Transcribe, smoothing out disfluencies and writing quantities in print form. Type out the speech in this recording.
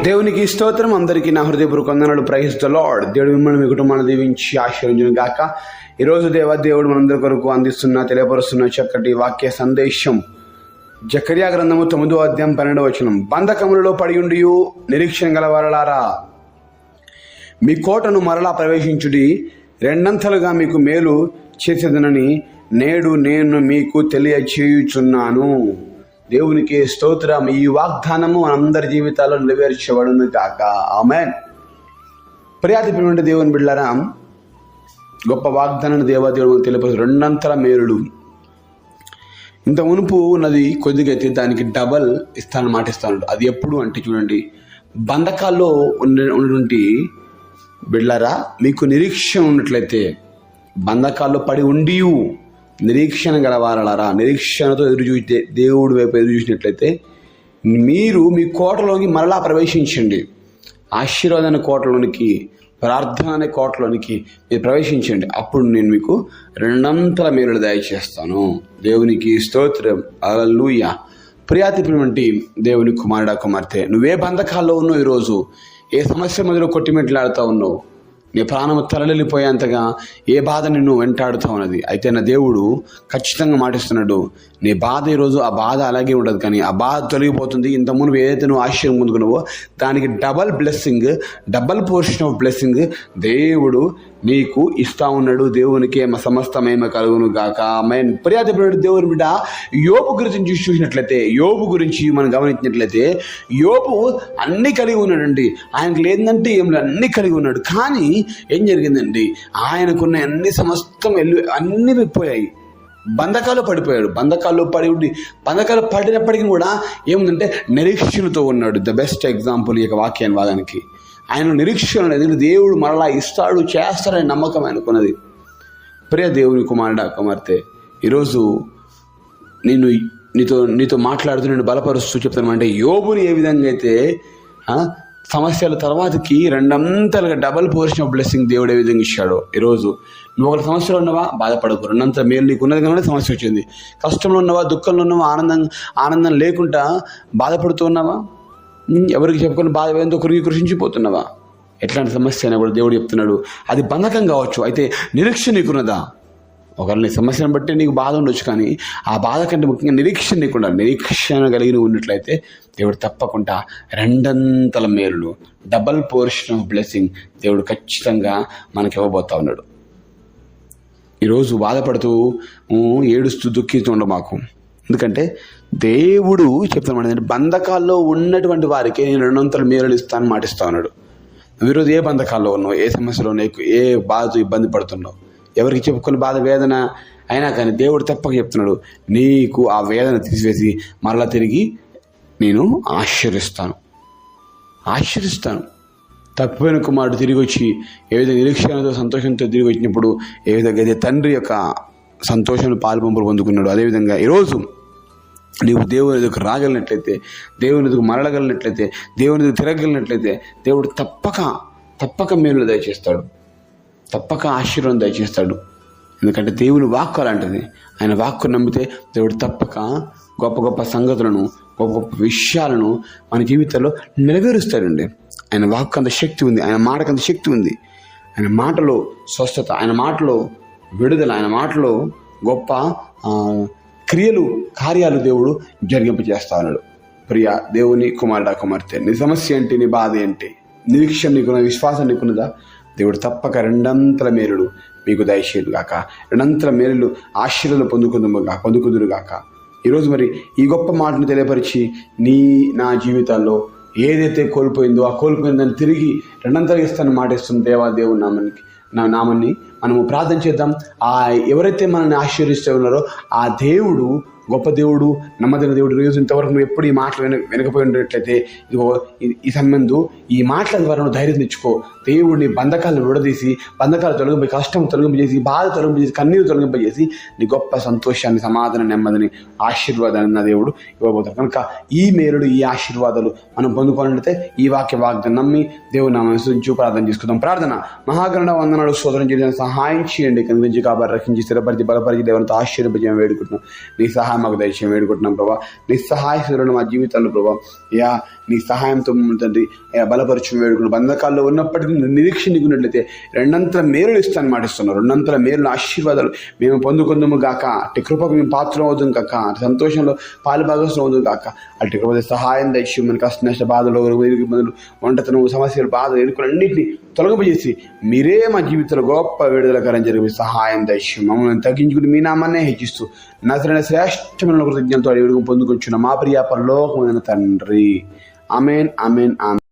దేవునికి స్తోత్రం. అందరికీ నా హృదయపూర్వక వందనాలు. Praise the lord. దేవుడు మిమ్మల్ని మీ కుటుంబాన్ని దీవించి ఆశీర్వదించును గాక. ఈరోజు దేవుడు మనందరి కొరకు అందిస్తున్న తెలియపరుస్తున్న చక్కటి వాక్య సందేశం జకర్యా గ్రంథము 9వ అధ్యాయం 12వ వచనం. బంధకములలో పడి ఉండి నిరీక్షణ గలవారలారా, మీ కోటను మరలా ప్రవేశించుడి, రెండంతలుగా మీకు మేలు చేసేదనని నేడు నేను మీకు తెలియచేయుచున్నాను. దేవునికి స్తోత్రం. ఈ వాగ్దానము మనందరి జీవితాల్లో నెరవేర్చబడును గాక. ఆమేన్. ప్రియాతిపినటువంటి దేవుని బిడ్డలారా, గొప్ప వాగ్దానాన్ని దేవుడు తెలిపి రెండంతల మేలుడు. ఇంత మునుపు ఉన్నది కొద్దిగా అయితే దానికి డబల్ ఇస్తానని మాటిస్తాను. అది ఎప్పుడు అంటే చూడండి, బంధకాల్లో ఉన్నటువంటి బిడ్డలారా, మీకు నిరీక్షణ ఉన్నట్లయితే, బంధకాల్లో పడి ఉండి నిరీక్షణ గలవారలారా, నిరీక్షణతో ఎదురుచూస్తే, దేవుడి వైపు ఎదురు చూసినట్లయితే మీరు మీ కోటలోకి మరలా ప్రవేశించండి. ఆశీర్వాదాన్ని కోటలోనికి, ప్రార్థన అనే కోటలోనికి మీరు ప్రవేశించండి. అప్పుడు నేను మీకు రెండంతల మేలు దయచేస్తాను. దేవునికి స్తోత్రం. హల్లెలూయా. ప్రియాతిపినటువంటి దేవుని కుమారుడా, కుమార్తె, నువ్వే బంధకాల్లో ఉన్నావు, ఈరోజు ఏ సమస్య మధ్యలో కొట్టిమెట్లాడుతూ ఉన్నావు, నీ ప్రాణము తలలిపోయేంతగా ఏ బాధ నిన్ను వెంటాడుతూ ఉన్నది. అయితే నా దేవుడు ఖచ్చితంగా మాటిస్తున్నాడు, నీ బాధ ఈరోజు ఆ బాధ అలాగే ఉండదు, కానీ ఆ బాధ తొలగిపోతుంది. ఇంత మునుపు ఏదైతే నువ్వు ఆశ్చర్యం పొందుకున్నావో దానికి double blessing, double portion of blessing దేవుడు నీకు ఇస్తా ఉన్నాడు. దేవునికి సమస్తమేమ కలుగును గాక. ఆమేన్. ప్రియాతిపరుడు దేవుని బిడ్డ, యోబు గురించి చూసినట్లయితే, యోబు గురించి మనం గమనించినట్లయితే, యోబు అన్ని కలిగి ఉన్నాడండి. ఆయనకు లేదంటే ఏం లేదు, అన్ని కలిగి ఉన్నాడు. కానీ ఏం జరిగిందండి, ఆయనకున్న అన్ని సమస్తం అన్ని విప్పోయాయి. బంధకాలు పడిపోయాడు. బంధకాల్లో పడి ఉండి, బంధకాలు పడినప్పటికీ కూడా ఏముందంటే నిరీక్షణతో ఉన్నాడు. ద బెస్ట్ ఎగ్జాంపుల్ ఈ యొక్క వాక్యాన్ని వాదానికి. ఆయన నిరీక్షణ అనేది దేవుడు మరలా ఇస్తాడు, చేస్తాడని నమ్మకం ఆయనకున్నది. ప్రియ దేవుని కుమారుడా, కుమార్తె, ఈరోజు నీతో మాట్లాడుతూ నేను బలపరుస్తూ చెప్తాను. అంటే యోబుని ఏ విధంగా అయితే సమస్యల తర్వాతకి రెండంతలుగా డబల్ పోర్షన్ ఆఫ్ బ్లెస్సింగ్ దేవుడు ఏ విధంగా ఇచ్చాడో, ఈరోజు నువ్వు ఒక సమస్యలో ఉన్నావా, బాధపడకు. రెండంతల మేలు నీకు ఉన్నది కానీ సమస్య వచ్చింది. కష్టంలో ఉన్నావా, దుఃఖంలో ఉన్నావా, ఆనందం లేకుండా బాధపడుతూ ఉన్నావా, ఎవరికి చెప్పుకొని బాధ వేదంతో కృషించిపోతున్నావా, ఎట్లాంటి సమస్య అయినా కూడా దేవుడు చెప్తున్నాడు, అది బంధకం కావచ్చు, అయితే నిరీక్షణ నీకున్నదా. ఒకవేళ నీ సమస్యను బట్టి నీకు బాధ ఉండొచ్చు, కానీ ఆ బాధ కంటే ముఖ్యంగా నిరీక్షణ నీకుండా, నిరీక్షణ కలిగి ఉన్నట్లయితే దేవుడు తప్పకుండా రెండంతల మేలులు, డబల్ పోర్షన్ ఆఫ్ బ్లెస్సింగ్ దేవుడు ఖచ్చితంగా మనకి ఇవ్వబోతా ఉన్నాడు. ఈరోజు బాధపడుతూ ఏడుస్తూ దుఃఖిస్తూ ఉండ మాకు. ఎందుకంటే దేవుడు చెప్తాను, బంధకాల్లో ఉన్నటువంటి వారికి నేను రెండంతల మేలులు ఇస్తాను మాటిస్తా ఉన్నాడు. ఈరోజు ఏ బంధకాల్లో ఉన్నావు, ఏ సమస్యలో ఉన్నావు, ఏ బాధతో ఇబ్బంది పడుతున్నావు, ఎవరికి చెప్పుకొని బాధ వేదన అయినా కానీ దేవుడు తప్పక చెప్తున్నాడు, నీకు ఆ వేదన తీసివేసి మరలా తిరిగి నేను ఆశీర్వదిస్తాను. తప్పిపోయిన కుమారుడు తిరిగి వచ్చి ఏ విధంగా నిరీక్షణతో సంతోషంతో తిరిగి వచ్చినప్పుడు ఏ విధంగా అయితే తండ్రి యొక్క సంతోషాన్ని పాలుపంపులు పొందుకున్నాడు, అదేవిధంగా ఈరోజు నీవు దేవుని ఎదుగు రాగలిగినట్లయితే, దేవుని ఎదుగు మరలగలిగినట్లయితే, దేవుని ఎదుగు తిరగలిగినట్లయితే దేవుడు తప్పక మేలు దయచేస్తాడు, తప్పక ఆశీర్వాదం దయచేస్తాడు. ఎందుకంటే దేవుని వాక్కు అలాంటిది. ఆయన వాక్కు నమ్మితే దేవుడు తప్పక గొప్ప గొప్ప సంగతులను, గొప్ప గొప్ప విషయాలను మన జీవితంలో నెరవేరుస్తాడండి. ఆయన వాక్కు అంత శక్తి ఉంది, ఆయన మాటకు అంత శక్తి ఉంది. ఆయన మాటలో స్వస్థత, ఆయన మాటలో విడుదల, ఆయన మాటలో గొప్ప కార్యాలు దేవుడు జరిగింపజేస్తా ఉన్నాడు. ప్రియ దేవుని కుమారుడా, కుమార్తె, నీ సమస్య ఏంటి, నీ బాధ ఏంటి, నిరీక్షణ నీకున్న, విశ్వాసం నీకున్నదా, దేవుడు తప్పక రెండంతల మేలుడు మీకు దయచేయడు గాక. రెండంతల మేలులు ఆశీర్వాదాలు పొందుకుందురు గాక. ఈరోజు మరి ఈ గొప్ప మాటను తెలియపరిచి నా జీవితాల్లో ఏదైతే కోల్పోయిందో ఆ కోల్పోయిందని తిరిగి రెండంతలు ఇస్తాను మాటిస్తుంది దేవుని నామాన్ని మనము ప్రార్థన చేద్దాం. ఎవరైతే మనల్ని ఆశీర్వదిస్తూ ఉన్నారో ఆ దేవుడు గొప్ప దేవుడు, నమ్మదగిన దేవుడు. ఈరోజు ఇంతవరకు నువ్వు ఎప్పుడు ఈ మాటలు వెనకపోయి ఉన్నట్లయితే ఇదిగో ఈ సంబంధం ఈ మాటల ద్వారా నువ్వు ధైర్యం తెచ్చుకో. దేవుడిని బంధకాలను విడదీసి, బంధకాలు తొలగింప, కష్టం తొలగింపజేసి, బాధ తొలగింపజేసి, కన్నీరు తొలగింపజేసి నీ గొప్ప సంతోషాన్ని, సమాధానం, నెమ్మదిని, ఆశీర్వాదాన్ని నా దేవుడు ఇవ్వబోతాడు. కనుక ఈ మేలుడు, ఈ ఆశీర్వాదాలు మనం పొందుకోవాలంటే ఈ వాగ్దానం నమ్మి దేవుని నామమున స్తుతించు ప్రార్థన చేసుకుందాం. ప్రార్థన. మహాగణుడా, వందనాలు, స్తోత్రం చేసిన సహాయం చేయండి, కనిపించి కాబట్టి రక్షించి స్థిరపరిచి బలపరిచి దేవునితో ఆశ్చర్యపరిచయం వేడుకుంటున్నాం. నీ సహాయం మాకు దయచేయం వేడుకుంటున్నాం ప్రభా. నిస్సహాయ స్థితులను మా జీవితాల్లో ప్రభా యా నీ సహాయంతో తండ్రి బలపరచం వేడుకున్నాం. బంధకాల్లో ఉన్నప్పటికీ నిరీక్షణ నీకున్నట్లయితే రెండంతల మేలులు ఇస్తాను మాటిస్తున్నాం. రెండంతల మేలుల ఆశీర్వాదాలు మేము పొందుకుందాము గాక. అట్టి కృపకు మేము పాత్రం అవుతాం కాక, అటు సంతోషంలో పాలు భాగస్వామ్యం అవుతాం కాక. అటు కృప సహాయం దయచేయం. మన కష్ట నష్ట బాధలు, ఇబ్బందులు, ఒంటతనం, సమస్యలు, బాధలు, ఎన్నుకులు అన్నింటినీ తొలగపజేసి మీరే మా జీవితంలో గొప్ప విడుదలకరం జరిగి సహాయం దయచేయం. మమ్మల్ని తగ్గించుకుని మీ నామాన్నే హెచ్చిస్తూ నజరైన శ్రేష్టమైన కృతజ్ఞతతో అడిగి పొందుకొచ్చున్న మా ప్రియ పరలోకమైన తండ్రి. ఆమేన్, ఆమేన్, ఆమేన్.